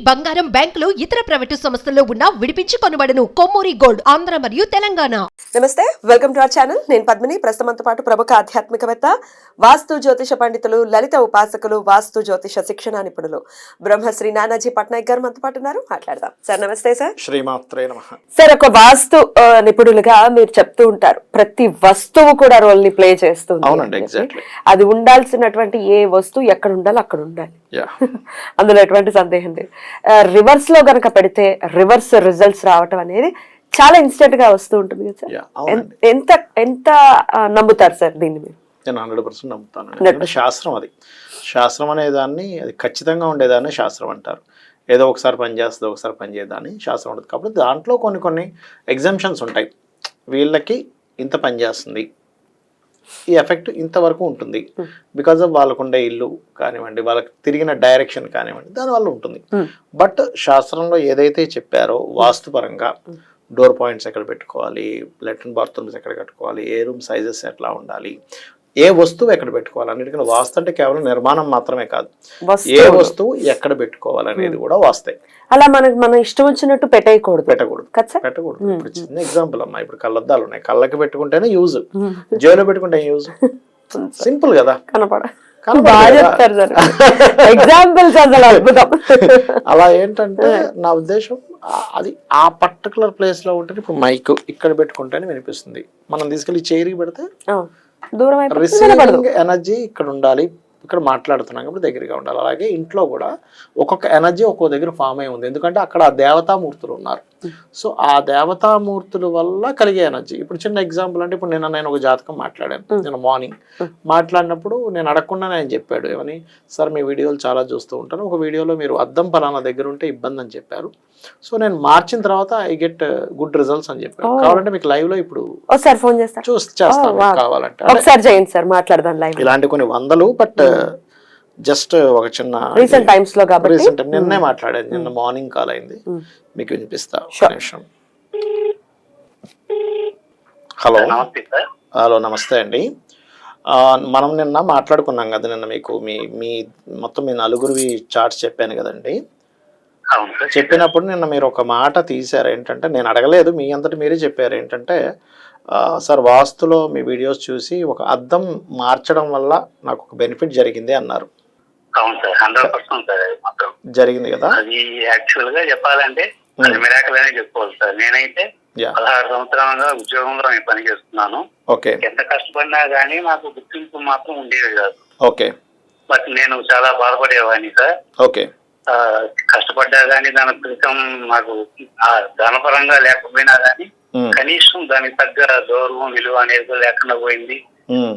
బంగారం, బ్యాంకులు, ఇతర ప్రైవేటు సంస్థల్లో ఉన్న విడిపించి కొనబడను. కొమ్మూరి గోల్డ్, ఆంధ్ర మరియు తెలంగాణ. నమస్తే, వెల్కమ్ టు అవర్ ఛానల్. నేను పద్మిని. ప్రస్తుతంతో పాటు ప్రముఖ ఆధ్యాత్మికవేత్త, వాస్తు జ్యోతిష పండితులు, లలిత ఉపాసకులు, వాస్తు జ్యోతిష శిక్షణ నిపుణులు బ్రహ్మశ్రీ నానాజీ పట్నాయక్ గారు మనతో పాటు ఉన్నారు. మాట్లాడదాం. సార్ నమస్తే. సార్ శ్రీమాత్రే నమః. సార్, ఒక వాస్తు నిపుణులుగా మీరు చెప్తూ ఉంటారు, ప్రతి వస్తువు కూడా రోల్ ని ప్లే చేస్తుంది. అవునండి, ఎగ్జాక్ట్లీ. అది ఉండాల్సినటువంటి ఏ వస్తువు ఎక్కడ ఉండాలో అక్కడ ఉండాలి. అందులో ఎటువంటి సందేహం లేదు. రివర్స్ లో గనక పెడితే రివర్స్ రిజల్ట్స్ రావటం అనేది చాలా ఇన్స్టెంట్ గా వస్తూ ఉంటుంది కదా సార్. ఎంత ఎంత నమ్ముతారు సార్ దీన్ని మీరు? నేను 100% నమ్ముతాను. శాస్త్రం అది. శాస్త్రం అనే దాన్ని, అది ఖచ్చితంగా ఉండేదాన్ని శాస్త్రం అంటారు. ఏదో ఒకసారి పనిచేస్తుంది, ఒకసారి పనిచేయదాన్ని శాస్త్రం ఉంటుంది. కాబట్టి దాంట్లో కొన్ని ఎగ్జామ్షన్స్ ఉంటాయి. వీళ్ళకి ఇంత పనిచేస్తుంది, ఈ ఎఫెక్ట్ ఇంతవరకు ఉంటుంది, బికాజ్ ఆఫ్ వాళ్ళకు ఉండే ఇల్లు కానివ్వండి, వాళ్ళకి తిరిగిన డైరెక్షన్ కానివ్వండి, దానివల్ల ఉంటుంది. బట్ శాస్త్రంలో ఏదైతే చెప్పారో వాస్తుపరంగా డోర్ పాయింట్స్ ఎక్కడ పెట్టుకోవాలి, లెట్రిన్ బాత్రూమ్స్ ఎక్కడ కట్టుకోవాలి, ఏ రూమ్ సైజెస్ ఎట్లా ఉండాలి, ఏ వస్తువు ఎక్కడ పెట్టుకోవాలి, అన్నిటికీ వాస్తు అంటే కేవలం నిర్మాణం మాత్రమే కాదు, ఏ వస్తువు ఎక్కడ పెట్టుకోవాలి అనేది కూడా వాస్తే. అలా మనం ఇష్టం వచ్చినట్టు పెట్టకూడదు. ఇప్పుడు చిన్న ఎగ్జాంపుల్ అమ్మా, ఇప్పుడు కళ్ళద్దాలు ఉన్నాయి, కళ్ళకి పెట్టుకుంటేనే యూజ్, జేబులో పెట్టుకుంటే యూజ్. సింపుల్ కదా. అలా ఏంటంటే నా ఉద్దేశం అది ఆ పర్టికులర్ ప్లేస్ లో ఉంటే, ఇప్పుడు మైక్ ఇక్కడ పెట్టుకుంటేనే వినిపిస్తుంది, మనం తీసుకెళ్లి చైర్కి పెడితే రిసీవింగ్ ఎనర్జీ ఇక్కడ ఉండాలి, ఇక్కడ మాట్లాడుతున్నాం కాబట్టి దగ్గరగా ఉండాలి. అలాగే ఇంట్లో కూడా ఒక్కొక్క ఎనర్జీ ఒక్కో దగ్గర ఫామ్ అయి ఉంది, ఎందుకంటే అక్కడ ఆ దేవతామూర్తులు ఉన్నారు. సో ఆ దేవతామూర్తుల వల్ల కలిగే ఎనర్జీ. ఇప్పుడు చిన్న ఎగ్జాంపుల్ అంటే, ఇప్పుడు నేను ఒక జాతకం మాట్లాడాను, నేను మార్నింగ్ మాట్లాడినప్పుడు నేను అడగకుండానే ఆయన చెప్పాడు, ఏమని, సార్ మీ వీడియోలు చాలా చూస్తూ ఉంటాను, ఒక వీడియోలో మీరు అద్దం పలానా దగ్గర ఉంటే ఇబ్బంది అని చెప్పారు, సో నేను మార్చిన తర్వాత ఐ గెట్ గుడ్ రిజల్ట్స్ అని చెప్పారు. కావాలంటే మీకు లైవ్ లో ఇప్పుడు ఫోన్ చేస్తాను, కావాలంటే ఒకసారి చేయండి సార్, మాట్లాడదాం. ఇలాంటి కొన్ని వందలు, బట్ జస్ట్ ఒక చిన్న రీసెంట్ టైమ్స్ లో కాబట్టి రీసెంట్ నిన్నే మాట్లాడాను, నిన్న మార్నింగ్ కాల్ అయింది, మీకు వినిపిస్తా. హలో హలో, నమస్తే అండి. మనం నిన్న మాట్లాడుకున్నాం కదా, నిన్న మీకు మీ మొత్తం మీ నలుగురివి చార్ట్స్ చెప్పాను కదండి. చెప్పినప్పుడు నిన్న మీరు ఒక మాట తీశారు, ఏంటంటే నేను అడగలేదు, మీ అంతటి మీరే చెప్పారు, ఏంటంటే సార్ వాస్తులో మీ వీడియోస్ చూసి ఒక అద్దం మార్చడం వల్ల నాకు ఒక బెనిఫిట్ జరిగింది అన్నారు. అవును సార్, 100% సార్. అది మాత్రం జరిగింది కదా. అది యాక్చువల్ గా చెప్పాలంటే అది మిరాకిల్ అనే చెప్పుకోవాలి సార్. నేనైతే 16 సంవత్సరాలుగా ఉద్యోగంలో నేను పని చేస్తున్నాను. ఓకే. ఎంత కష్టపడినా గానీ నాకు గుర్తింపు మాత్రం ఉండేది కాదు. ఓకే. బట్ నేను చాలా బాధపడేవాడిని సార్. ఓకే. కష్టపడ్డా గానీ దాని ఫలితం నాకు ధనపరంగా లేకపోయినా గానీ కనీసం దానికి తగ్గ గౌరవం, విలువ అనేది లేకుండా పోయింది,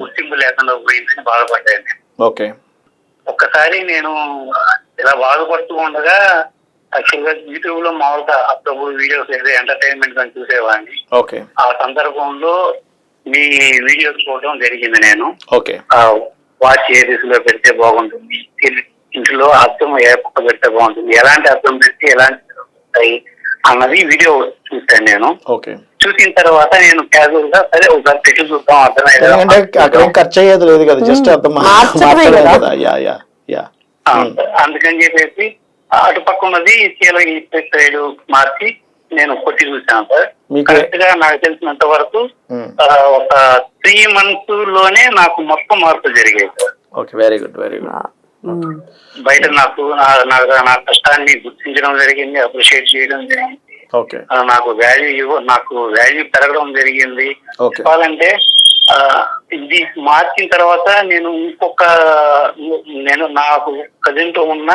గుర్తింపు లేకుండా పోయిందని బాధపడ్డాను. ఓకే. ఒక్కసారి నేను ఇలా బాధపడుతూ ఉండగా యాక్చువల్ గా యూట్యూబ్ లో మామూలుగా అప్పుడు వీడియోస్ ఏదో ఎంటర్టైన్మెంట్ గా చూసేవాడిని. ఓకే. ఆ సందర్భంలో మీ వీడియోస్ చూడడం జరిగింది. నేను ఓకే వాచ్ ఏ దిశలో పెడితే బాగుంటుంది, ఇంట్లో అర్థం ఏ పక్క పెడితే బాగుంటుంది, ఎలాంటి అర్థం పెడితే ఎలాంటి ఉంటాయి అన్నది వీడియో చూసాను నేను. ఓకే. చూసిన తర్వాత నేను క్యాజువల్ గా సరే ఒకసారి పెట్టి చూద్దాం, అర్థమైంది, ఖర్చు అయ్యేది లేదు కదా, జస్ట్ అర్థం. అందుకని చెప్పేసి అటుపక్క ఉన్నది సైడ్ మార్చి నేను కొట్టి చూసాను సార్. కరెక్ట్ గా నాకు తెలిసినంత వరకు ఒక 3 months లోనే నాకు మొత్తం మార్పులు జరిగాయి sir. Okay, very good, very good. బయట నాకు నా కష్టాన్ని గుర్తించడం జరిగింది, అప్రిషియేట్ చేయడం జరిగింది. ఓకే. నాకు వాల్యూ పెరగడం జరిగింది. చెప్పాలంటే ఇది మార్చిన తర్వాత నేను నాకు కజిన్ తో ఉన్న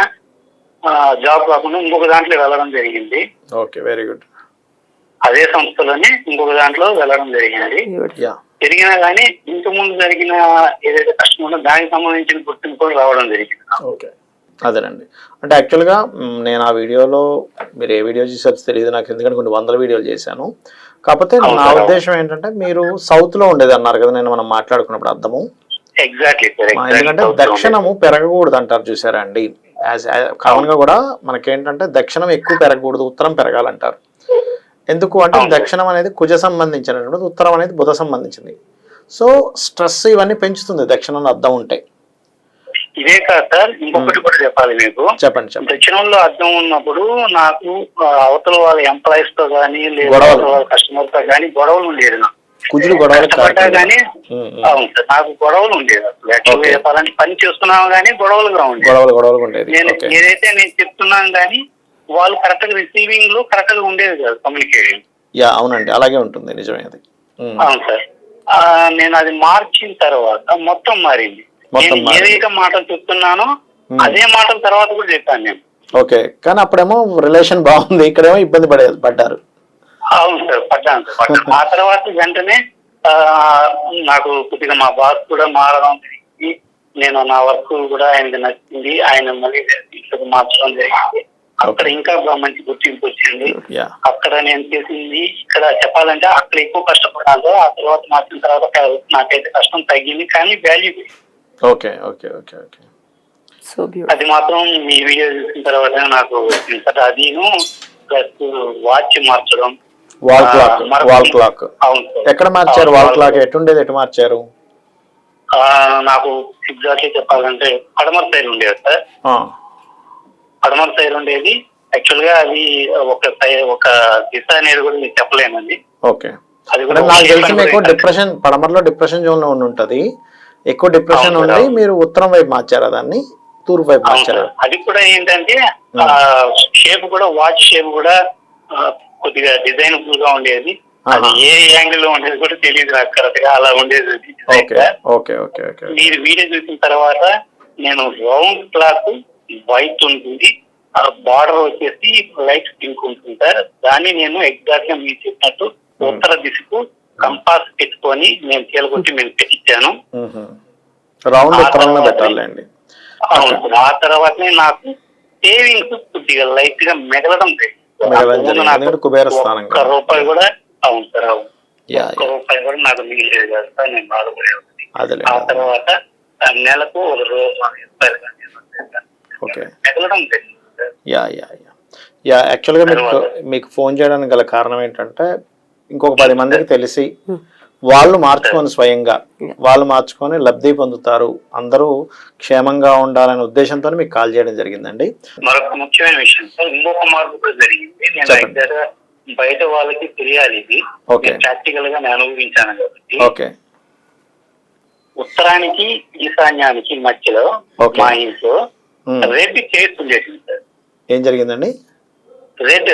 జాబ్ కాకుండా ఇంకొక దాంట్లో వెళ్ళడం జరిగింది. Okay, very good. అదే సంస్థలోనే ఇంకొక దాంట్లో వెళ్ళడం జరిగింది. జరిగినా గానీ ఇంత ముందు జరిగిన ఏదైతే కష్టం ఉందో దానికి సంబంధించిన గుర్తింపు రావడం జరిగింది. ఓకే, అదేనండి. అంటే యాక్చువల్గా నేను ఆ వీడియోలో, మీరు ఏ వీడియో చేసారో తెలియదు నాకు, ఎందుకంటే కొన్ని 100 వీడియోలు చేశాను. కాకపోతే నా ఉద్దేశం ఏంటంటే, మీరు సౌత్ లో ఉండేది అన్నారు కదా నేను మనం మాట్లాడుకున్నప్పుడు అర్థము. ఎగ్జాక్ట్లీ. ఎందుకంటే దక్షిణము పెరగకూడదు అంటారు, చూసారా అండి. కామన్ గా కూడా మనకేంటంటే దక్షిణం ఎక్కువ పెరగకూడదు, ఉత్తరం పెరగాలంటారు. ఎందుకు అంటే దక్షిణం అనేది కుజ సంబంధించినటువంటి, ఉత్తరం అనేది బుధ సంబంధించింది. సో స్ట్రెస్ ఇవన్నీ పెంచుతుంది దక్షిణంలో అద్దం ఉంటే. ఇదే కాదు సార్, ఇంకొకటి కూడా చెప్పాలి మీకు. చెప్పండి చెప్పండి. దక్షిణంలో అద్దం ఉన్నప్పుడు నాకు అవతల వాళ్ళ ఎంప్లాయీస్ తో గానీ లేదా గొడవలు. వాళ్ళ కస్టమర్ తో గానీ గొడవలు ఉండేది. నాకు కుజుడు గొడవలు కష్టపడ్డా గానీ అవును సార్, నాకు గొడవలు ఉండేది. అసలు యాక్చువల్గా చెప్పాలంటే పని చేస్తున్నాము కానీ గొడవలుగా ఉండేది. గొడవలు ఉండేది. నేను ఏదైతే నేను చెప్తున్నాను కానీ వాళ్ళు కరెక్ట్ గా రిసీవింగ్ లో కరెక్ట్ గా ఉండేది కాదు కమ్యూనికేషన్. యా అవునండి, అలాగే ఉంటుంది, నిజమే అది. అవును సార్. నేను అది మార్చిన తర్వాత మొత్తం మారింది. నేను ఏదైతే మాటలు చెప్తున్నానో అదే మాటల తర్వాత కూడా చెప్పాను నేను. ఓకే, కానీ అప్పుడేమో రిలేషన్ బాగుంది, ఇక్కడేమో ఇబ్బంది పడ్డారు. అవును సార్, పడ్డాను. ఆ తర్వాత వెంటనే నాకు కొద్దిగా మా బాస్ కూడా మారడం జరిగింది. నేను నా వర్క్ కూడా ఆయనకి నచ్చింది, ఆయన మళ్ళీ ఇంట్లోకి మార్చడం జరిగింది. అక్కడ ఇంకా మంచి గుర్తింపు వచ్చింది. అక్కడ నేను చేసింది ఇక్కడ చెప్పాలంటే అక్కడ ఎక్కువ కష్టపడాలి. ఆ తర్వాత మార్చిన తర్వాత నాకైతే కష్టం తగ్గింది, కానీ value. Okay okay okay okay, అది మాత్రం మీ వీడియో చూసిన తర్వాత నాకు అదిను ప్లస్ వాచ్ మార్చడం. వాల్ క్లాక్ అవును, ఎక్కడ మార్చారు? వాల్ క్లాక్ ఎటుండేది, ఎటు మార్చారు? నాకు ఎగ్జాక్ట్లీ చెప్పాలంటే పడమర సైడ్ ఉండేది సార్. పడమర సైడ్ ఉండేది. యాక్చువల్ గా అది ఒక దిశ అనేది కూడా మీకు చెప్పలేనండి. ఓకే, అది కూడా నాకు తెలిసి మీకు డిప్రెషన్, పడమరలో డిప్రెషన్ జోన్ లో ఉంటది, ఎక్కువ డిప్రెషన్ ఉండి మీరు ఉత్తరం వైపు మార్చారా దాన్ని, తూర్పు వైపు మార్చారా? అది కూడా ఏంటంటే షేప్ కూడా, వాచ్ షేప్ కూడా కొద్దిగా డిజైనబుల్ గా ఉండేది. అది ఏ యాంగిల్ లో ఉండేది కూడా తెలియదు నాకు కరెక్ట్ గా, అలా ఉండేది. మీరు వీడియో చూసిన తర్వాత నేను రౌండ్ క్లాత్ వైట్ ఉంటుంది, బార్డర్ వచ్చేసి లైట్ పింక్ ఉంటుంది సార్. దాన్ని నేను ఎగ్జాక్ట్ గా మీరు చెప్పినట్టు ఉత్తర దిశకు కంపాస్ పెట్టుకొని నేను చీలకొట్టి నేను పెట్టించాను. ఆ తర్వాతనే నాకు సేవింగ్స్ కొద్దిగా లైట్ గా మెగలడం ఒక్క రూపాయి కూడా. అవును సార్, అవును, ఒక్క రూపాయి కూడా నాకు మిగిలేదు కదా సార్, నేను బాధపడేది. ఆ తర్వాత నెలకు ఒక రూపాయి మెగలడం జరిగింది. యాక్చువల్గా మీకు ఫోన్ చేయడానికి గల కారణం ఏంటంటే ఇంకొక 10 మందికి తెలిసి వాళ్ళు మార్చుకొని, స్వయంగా వాళ్ళు మార్చుకొని లబ్ధి పొందుతారు, అందరూ క్షేమంగా ఉండాలనే ఉద్దేశంతో మీకు కాల్ చేయడం జరిగిందండి. మరొక ముఖ్యమైన విషయం సార్, ఇంకొక మార్పు కూడా జరిగింది. నేను బయట వాళ్ళకి తెలియాలి, ఇది ప్రాక్టికల్ గా నేను అనుభవించాను కాబట్టి. ఓకే, ఉత్తరానికి ఈశాన్యానికి మధ్యలో మా ఇంట్లో రెడ్ చైర్స్ ఉండేది సార్. ఏం జరిగిందండి? రెడ్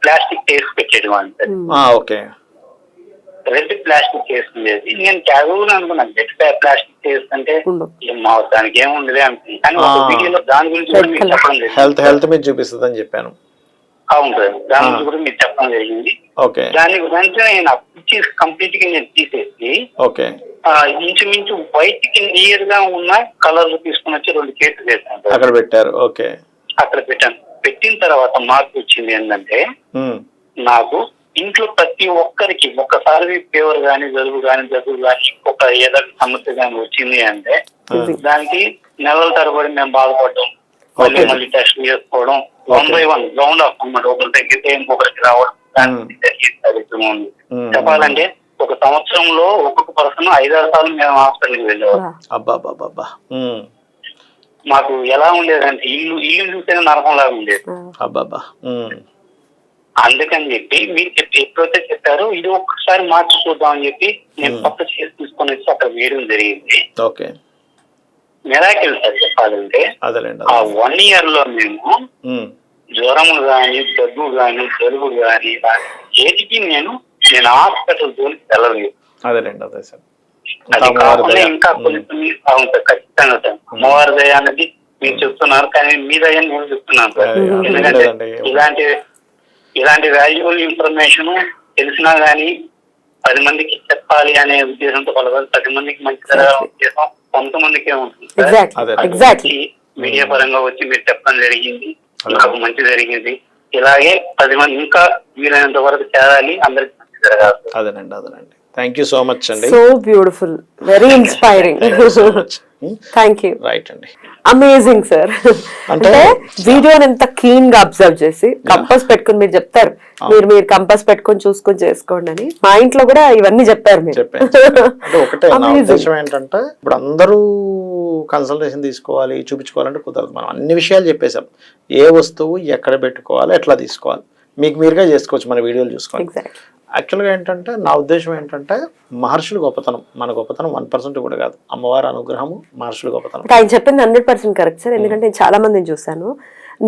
ప్లాస్టిక్ చైర్స్ పెట్టేది అంటే. ఓకే, రెడ్ ప్లాస్టిక్ చైర్స్ ఉండేది. నేను క్యాజువల్ గా అనుకున్నాను, రెడ్ ప్లాస్టిక్ చైర్స్ అంటే మా దానికి ఏముండదు అనుకుంది. కానీ ఒక వీడియోలో దాని గురించి కూడా మీకు చెప్పడం జరిగింది. హెల్త్ మీద చూపిస్తుంది అని చెప్పాను. అవును సార్, దాని గురించి కూడా మీకు చెప్పడం జరిగింది. దాని వెంటనే నేను ఆ పిక్చర్స్ కంప్లీట్ గా నేను తీసేసి ఇంచుమించు వైట్ కి నియర్ గా ఉన్న కలర్లు తీసుకుని వచ్చి 2 కేసులు వేసాను అక్కడ పెట్టారు. ఓకే, అక్కడ పెట్టాను. పెట్టిన తర్వాత మార్పు వచ్చింది ఏంటంటే, నాకు ఇంట్లో ప్రతి ఒక్కరికి ఒక్కసారి ఫీవర్ గానీ జలుబు కానీ ఒక ఏదైనా సమస్య కానీ వచ్చింది అంటే దానికి నెలల తరబడి మేము బాధపడడం, మళ్ళీ టెస్ట్ చేసుకోవడం, 1 by 1 రౌండ్ ఆఫ్ అన్నమాట. ఒకరు తగ్గితే ఇంకొకరికి రావడం ఉంది. చెప్పాలంటే ఒక సంవత్సరంలో ఒక్కొక్క పర్సన్ 5-6 సార్లు మేము హాస్పిటల్కి వెళ్ళేవాళ్ళం. మాకు ఎలా ఉండేదంటే ఇల్లు చూస్తేనే నరకం లాగా ఉండేది. అందుకని చెప్పి మీరు ఎప్పుడైతే చెప్పారో ఇది ఒక్కసారి మార్చి చూద్దాం అని చెప్పి నేను కొత్త చైర్ తీసుకొని వచ్చి అక్కడ వేయడం జరిగింది. మిరాకిల్ సార్ చెప్పాలంటే ఆ 1 year లో మేము జ్వరము గాని, దగ్గు గాని, జలుబు గాని ఏటికి నేను హాస్పిటల్ జోలికి వెళ్ళలేదు. అది కాకుండా ఇంకా కొన్ని ఖచ్చితంగా సార్ అమ్మవారి దయ అనేది మీరు చెప్తున్నారు, కానీ మీ దయ నేను చెప్తున్నాను సార్. ఎందుకంటే ఇలాంటి వాల్యుబుల్ ఇన్ఫర్మేషన్ తెలిసినా గానీ 10 మందికి చెప్పాలి అనే ఉద్దేశంతో 10 మందికి మంచి జరగాలనే ఉద్దేశం కొంతమందికే ఉంటుంది. మీడియా పరంగా వచ్చి మీరు చెప్పడం జరిగింది, నాకు మంచి జరిగింది. ఇలాగే 10 మంది ఇంకా వీలైనంత వరకు చేరాలి, అందరికి మంచి జరగాలి. అదేనండి. థ్యాంక్ యూ సో మచ్ అండి. So beautiful, very inspiring. Thank you. Right అండి, అమేజింగ్ సార్. అంటే వీడియోని ఎంత క్లీన్ గా అబ్జర్వ్ చేసి కంపాస్ పెట్టుకుని మీరు చెప్తారు, మీరు కంపాస్ పెట్టుకొని చూసుకొని చేసుకోండి అని. మా ఇంట్లో కూడా ఇవన్నీ చెప్పారు మీరు. అంటే ఒకటే నా ఉద్దేశం ఏంటంటే, ఇప్పుడు అందరూ కన్సల్టేషన్ తీసుకోవాలి చూపించుకోవాలంటే కుదరదు. మనం అన్ని విషయాలు చెప్పేసాం, ఏ వస్తువు ఎక్కడ పెట్టుకోవాలి ఎట్లా తీసుకోవాలి మీకు మీరుగా చేసుకోవచ్చు మన వీడియోలు చూసుకోవాలి. యాక్చువల్గా ఏంటంటే నా ఉద్దేశం ఏంటంటే మహర్షుల గొప్పతనం, మన గొప్పతనం 1% కూడా కాదు, అమ్మవారి అనుగ్రహము మహర్షుల గొప్పతనం. ఆయన చెప్పింది 100% కరెక్ట్ సార్. ఎందుకంటే నేను చాలా మందిని చూసాను,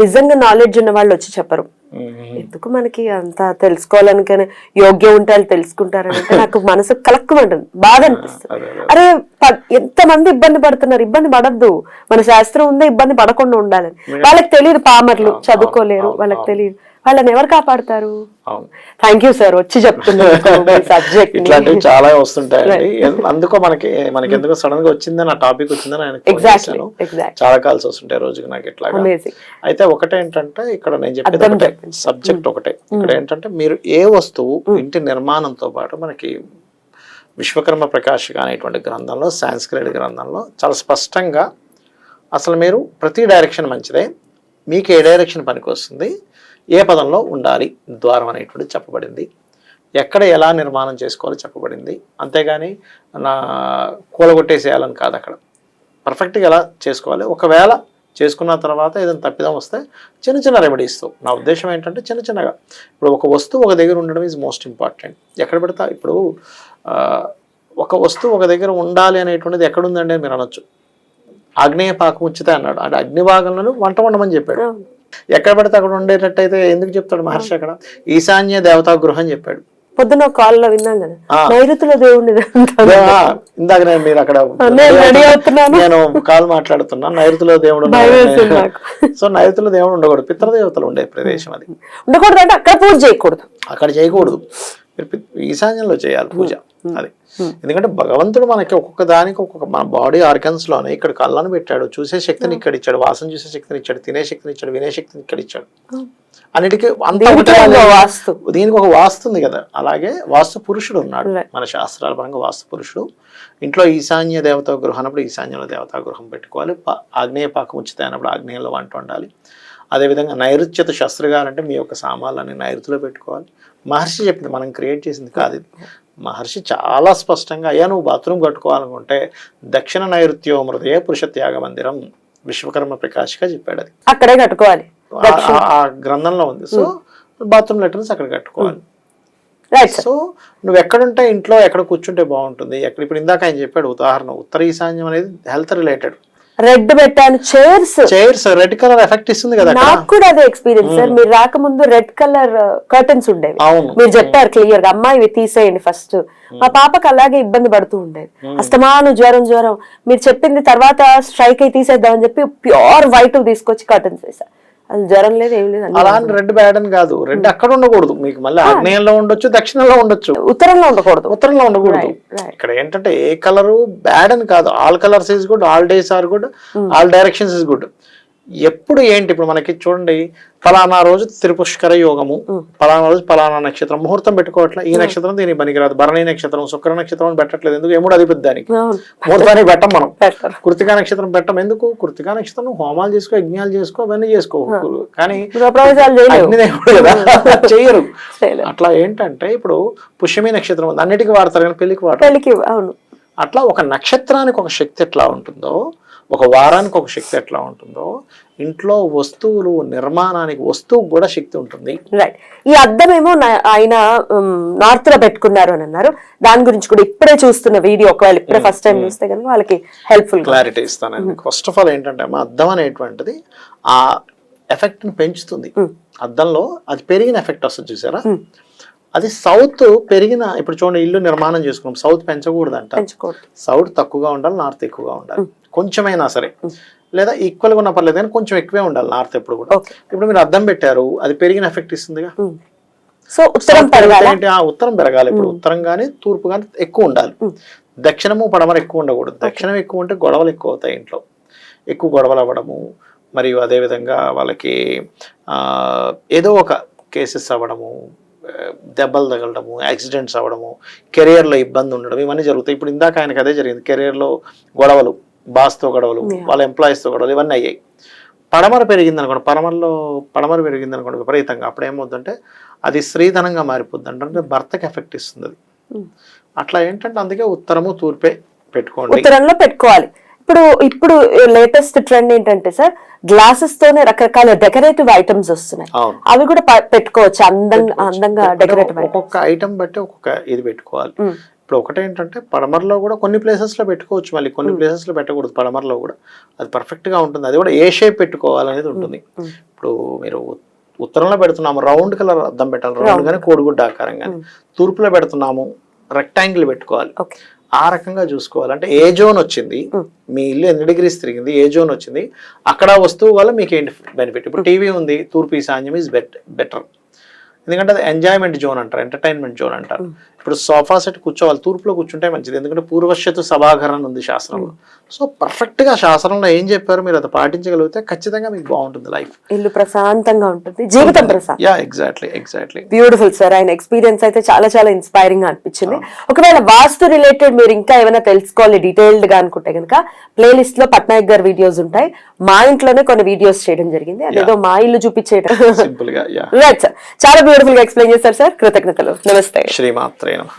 నిజంగా నాలెడ్జ్ ఉన్న వాళ్ళు వచ్చి చెప్పరు. ఎందుకు మనకి అంత తెలుసుకోవాలని, కానీ యోగ్యం ఉంటే వాళ్ళు తెలుసుకుంటారని అంటే నాకు మనసు కలక్కమంటుంది, బాధ అనిపిస్తుంది. అరే ఎంత మంది ఇబ్బంది పడుతున్నారు, ఇబ్బంది పడద్దు, మన శాస్త్రం ఉందే ఇబ్బంది పడకుండా ఉండాలని. వాళ్ళకి తెలియదు, పామర్లు చదువుకోలేరు, వాళ్ళకి తెలియదు, వాళ్ళని ఎవరు కాపాడతారు? థ్యాంక్ యూ సార్ వచ్చి చెప్తున్నారు సబ్జెక్ట్. ఇట్లాంటివి చాలా వస్తుంటాయండి, అందుకో మనకి ఎందుకో సడన్ గా వచ్చిందని ఆ టాపిక్ వచ్చిందని ఆయన చాలా కాల్స్ వస్తుంటాయి రోజుకి నాకు ఇట్లా. అయితే ఒకటేంటంటే ఇక్కడ నేను చెప్పేది సబ్జెక్ట్ ఒకటే, ఇక్కడ ఏంటంటే మీరు ఏ వస్తువు ఇంటి నిర్మాణంతో పాటు మనకి విశ్వకర్మ ప్రకాశిక అనేటువంటి గ్రంథంలో, సాంస్క్రిట్ గ్రంథంలో చాలా స్పష్టంగా అసలు మీరు ప్రతి డైరెక్షన్ మంచిదే, మీకు ఏ డైరెక్షన్ పనికి వస్తుంది, ఏ పదంలో ఉండాలి ద్వారం అనేటువంటిది చెప్పబడింది, ఎక్కడ ఎలా నిర్మాణం చేసుకోవాలో చెప్పబడింది. అంతేగాని నా కూలగొట్టేసేయాలని కాదు, అక్కడ పర్ఫెక్ట్గా ఎలా చేసుకోవాలి. ఒకవేళ చేసుకున్న తర్వాత ఏదైనా తప్పిదం వస్తే చిన్న చిన్న రెమెడీస్తో, నా ఉద్దేశం ఏంటంటే చిన్న చిన్నగా, ఇప్పుడు ఒక వస్తువు ఒక దగ్గర ఉండడం ఈజ్ మోస్ట్ ఇంపార్టెంట్. ఎక్కడ పెడతా, ఇప్పుడు ఒక వస్తువు ఒక దగ్గర ఉండాలి అనేటువంటిది ఎక్కడుందండి అని మీరు అనొచ్చు. ఆగ్నేయ పాకం ఉచిత అన్నాడు, అంటే అగ్ని భాగంలో వంట వండమని చెప్పాడు. ఎక్కడ పడితే అక్కడ ఉండేటట్టయితే ఎందుకు చెప్తాడు మహర్షి? అక్కడ ఈశాన్య దేవతా గృహం అని చెప్పాడు. పొద్దున కాల్లో విన్నాం కదా, నైరుతిలో దేవుడి. ఇందాక మీరు అక్కడ నేను కాల్ మాట్లాడుతున్నా, నైరుతిలో దేవుడు. సో నైరుతిలో దేవుడు ఉండకూడదు, పితృదేవతలు ఉండే ప్రదేశం అది ఉండకూడదు, అంటే అక్కడ పూజ చేయకూడదు, అక్కడ చేయకూడదు, ఈశాన్యంలో చేయాలి పూజ అది. ఎందుకంటే భగవంతుడు మనకి ఒక్కొక్క దానికి ఒక్కొక్క, మన బాడీ ఆర్గన్స్ లోనే ఇక్కడ కళ్ళను పెట్టాడు, చూసే శక్తిని ఇక్కడ ఇచ్చాడు, వాసన చూసే శక్తిని ఇచ్చాడు, తినే శక్తిని ఇచ్చాడు, వినే శక్తిని ఇక్కడ ఇచ్చాడు. అన్నిటికీ వాస్తు, దీనికి ఒక వాస్తు ఉంది కదా. అలాగే వాస్తు పురుషుడు ఉన్నాడు మన శాస్త్రాల పరంగా. వాస్తు పురుషుడు ఇంట్లో ఈశాన్య దేవతా గృహం అన్నప్పుడు ఈశాన్యంలో దేవతా గృహం పెట్టుకోవాలి, ఆగ్నేయ పాకం ఉచిత అన్నప్పుడు ఆగ్నేయంలో వంట ఉండాలి. అదేవిధంగా నైరుత్యత శస్త్రగారు అంటే మీ యొక్క సామాన్లన్నీ నైరుతిలో పెట్టుకోవాలి. మహర్షి చెప్పింది, మనం క్రియేట్ చేసింది కాదు ఇది. మహర్షి చాలా స్పష్టంగా, అయ్యా నువ్వు బాత్రూమ్ కట్టుకోవాలనుకుంటే దక్షిణ నైరుత్యో మృదయ పురుష త్యాగ మందిరం విశ్వకర్మ ప్రకాశిగా చెప్పాడు, అది అక్కడే కట్టుకోవాలి, ఆ గ్రంథంలో ఉంది. సో బాత్రూమ్ లెటర్స్ అక్కడ కట్టుకోవాలి. సో నువ్వు ఎక్కడుంటే ఇంట్లో ఎక్కడ కూర్చుంటే బాగుంటుంది, ఎక్కడ. ఇప్పుడు ఇందాక ఆయన చెప్పాడు ఉదాహరణ, ఉత్తర ఈశాన్యం అనేది హెల్త్ రిలేటెడ్. రెడ్ పెట్టాను, చైర్స్ రెడ్ కలర్ ఎఫెక్ట్ ఇస్తుంది కదా. నాకు కూడా అదే ఎక్స్పీరియన్స్ సార్. మీరు రాకముందు రెడ్ కలర్ కర్టన్స్ ఉండేవి, మీరు చెప్పారు క్లియర్ గా, అమ్మా ఇవి తీసేయండి ఫస్ట్. మా పాపకు అలాగే ఇబ్బంది పడుతూ ఉండేది, అస్తమాను జ్వరం. మీరు చెప్పింది తర్వాత స్ట్రైక్ అయి తీసేద్దామని చెప్పి ప్యూర్ వైట్ తీసుకొచ్చి కర్టన్స్ వేసా. అది జ్వరం లేదు, ఏం లేదు. అలా రెడ్ బ్యాడ్ అని కాదు, రెడ్ అక్కడ ఉండకూడదు, మీకు మళ్ళీ ఆగ్నేయంలో ఉండొచ్చు, దక్షిణంలో ఉండొచ్చు, ఉత్తరంలో ఉండకూడదు. ఇక్కడ ఏంటంటే ఏ కలరు బ్యాడ్ అని కాదు, all colours is good, all days are good, all directions is good. ఎప్పుడు ఏంటి, ఇప్పుడు మనకి చూడండి, ఫలానా రోజు త్రిపుష్కర యోగము, ఫలానా రోజు ఫలానా నక్షత్రం, ముహూర్తం పెట్టుకోవట్లే, ఈ నక్షత్రం దీనికి పనికిరాదు, భరణి నక్షత్రం, శుక్ర నక్షత్రం అని పెట్టట్లేదు. ఎందుకు? ఎముడు అధిపతి దానికి, ముహూర్తానికి పెట్టం మనం. కృతికా నక్షత్రం పెట్టం, ఎందుకు? కృతికా నక్షత్రం హోమాలు చేసుకో, యజ్ఞాలు చేసుకో, అవన్నీ చేసుకో, కానీ చెయ్యరు. అట్లా ఏంటంటే ఇప్పుడు పుష్యమి నక్షత్రం ఉంది, అన్నిటికీ వాడతారు కానీ పెళ్లికి వాడతారు. అట్లా ఒక నక్షత్రానికి ఒక శక్తి ఎట్లా ఉంటుందో, ఒక వారానికి ఒక శక్తి ఎట్లా ఉంటుందో, ఇంట్లో వస్తువులు నిర్మాణానికి వస్తువు కూడా శక్తి ఉంటుంది. రైట్. ఈ అద్దం ఏమో ఆయన నార్త్ లో పెట్టుకున్నారు అని అన్నారు, దాని గురించి కూడా ఇప్పుడే చూస్తున్న వీడియో, ఒకవేళ ఇప్పుడే ఫస్ట్ టైం చూస్తే కనుక వాళ్ళకి హెల్ప్ఫుల్ క్లారిటీ ఇస్తాను. ఫస్ట్ ఆఫ్ ఆల్ ఏంటంటే మా అద్దం అనేటువంటిది ఆ ఎఫెక్ట్ ని పెంచుతుంది. అద్దంలో అది పెరిగిన ఎఫెక్ట్ వస్తుంది చూసారా, అది సౌత్ పెరిగిన. ఇప్పుడు చూడండి, ఇల్లు నిర్మాణం చేసుకున్నాం, సౌత్ పెంచకూడదు అంట, సౌత్ తక్కువగా ఉండాలి, నార్త్ ఎక్కువగా ఉండాలి, కొంచెమైనా సరే, లేదా ఈక్వల్ గా ఉన్న పర్లేదు కానీ కొంచెం ఎక్కువే ఉండాలి నార్త్ ఎప్పుడు కూడా. ఇప్పుడు మీరు అద్దం పెట్టారు, అది పెరిగిన ఎఫెక్ట్ ఇస్తుందిగా. సో ఉత్తరం పెరగాలి. ఇప్పుడు ఉత్తరం గానీ తూర్పు గానీ ఎక్కువ ఉండాలి, దక్షిణము పడమర ఎక్కువ ఉండకూడదు. దక్షిణం ఎక్కువ ఉంటే గొడవలు ఎక్కువ అవుతాయి, ఇంట్లో ఎక్కువ గొడవలు అవ్వడము, మరియు అదేవిధంగా వాళ్ళకి ఏదో ఒక కేసెస్ అవ్వడము, దెబ్బలు తగలడము, యాక్సిడెంట్స్ అవ్వడము, కెరియర్లో ఇబ్బంది ఉండడం, ఇవన్నీ జరుగుతాయి. ఇప్పుడు ఇందాక ఆయనకు అదే జరిగింది, కెరియర్లో గొడవలు, బాస్తో గొడవలు, వాళ్ళ ఎంప్లాయీస్తో గొడవలు, ఇవన్నీ అయ్యాయి. పడమర పెరిగింది అనుకోండి, పడమర పెరిగింది అనుకోండి విపరీతంగా, అప్పుడు ఏమవుతుందంటే అది స్త్రీధనంగా మారిపోద్ది, అంటే భర్తకి ఎఫెక్ట్ ఇస్తుంది అది. అట్లా ఏంటంటే అందుకే ఉత్తరము తూర్పే పెట్టుకోండి, ఉత్తరంలో పెట్టుకోవాలి. ఇప్పుడు లేటెస్ట్ ట్రెండ్ ఏంటంటే సార్, గ్లాసెస్ తోనే రకరకాల డెకరేటివ్ ఐటమ్స్ వస్తున్నాయి. అవును. అవి కూడా పెట్టుకోవచ్చు, అందంగా డెకరేటివ్ ఒక్కొక్క ఐటమ్ బట్టి ఒక్కొక్క ఇది పెట్టుకోవాలి. ఇప్పుడు ఒకటేంటంటే పడమరలో కూడా కొన్ని ప్లేసెస్ లో పెట్టుకోవచ్చు, మళ్ళీ కొన్ని ప్లేసెస్ లో పెట్టకూడదు. పడమరలో కూడా అది పర్ఫెక్ట్ గా ఉంటుంది. అది కూడా ఏ షేప్ పెట్టుకోవాలనేది ఉంటుంది. ఇప్పుడు మీరు ఉత్తరంలో పెడుతున్నాము రౌండ్ కలర్ అద్దం పెట్టాలి, రౌండ్ గానీ కోడిగుడ్డ ఆకారం కానీ. తూర్పులో పెడుతున్నాము రెక్టాంగిల్ పెట్టుకోవాలి. ఆ రకంగా చూసుకోవాలి. అంటే ఏ జోన్ వచ్చింది, మీ ఇల్లు ఎన్ని డిగ్రీస్ తిరిగింది, ఏ జోన్ వచ్చింది, అక్కడ వస్తువు వల్ల మీకు ఏంటి బెనిఫిట్. ఇప్పుడు టీవీ ఉంది, తూర్పు ఈశాన్యం ఈజ్ బెటర్. ఎందుకంటే అది ఎంజాయ్మెంట్ జోన్ అంటారు, ఎంటర్టైన్మెంట్ జోన్ అంటారు. ఇప్పుడు సోఫా సెట్ కూర్చోవాలి, తూర్పులో కూర్చుంటే మంచిది. ఎందుకంటే పూర్వశ్యతు సభాగరణ ఉంది శాస్త్రంలో. సో పర్ఫెక్ట్ గా శాస్త్రంలో ఏం చెప్పారు మీరు అది పాటించగలిగితే ఖచ్చితంగా మీకు బాగుంటుంది లైఫ్. ఇల్లు ప్రశాంతంగా ఉంటుంది, జీవితం ప్రశాంతం. Yeah exactly. బ్యూటిఫుల్ సార్, ఆయన ఎక్స్పీరియన్స్ అయితే చాలా చాలా ఇన్స్పైరింగ్ గా అనిపించింది. ఒకవేళ వాస్తు రిలేటెడ్ మీరు ఇంకా ఏమైనా తెలుసుకోవాలి డీటెయిల్డ్ గా అనుకుంటే కనుక ప్లేలిస్ట్ లో పట్నాయక్ గారి వీడియోస్ ఉంటాయి. మా ఇంట్లోనే కొన్ని వీడియోస్ చేయడం జరిగింది, అదేదో మా ఇల్లు చూపించేయడం. సింపుల్ గా రైట్ సార్, చాలా బ్యూటిఫుల్ గా ఎక్స్ప్లెయిన్ చేశారు సార్, కృతజ్ఞతలు. నమస్తే. శ్రీమాత్రే నమః.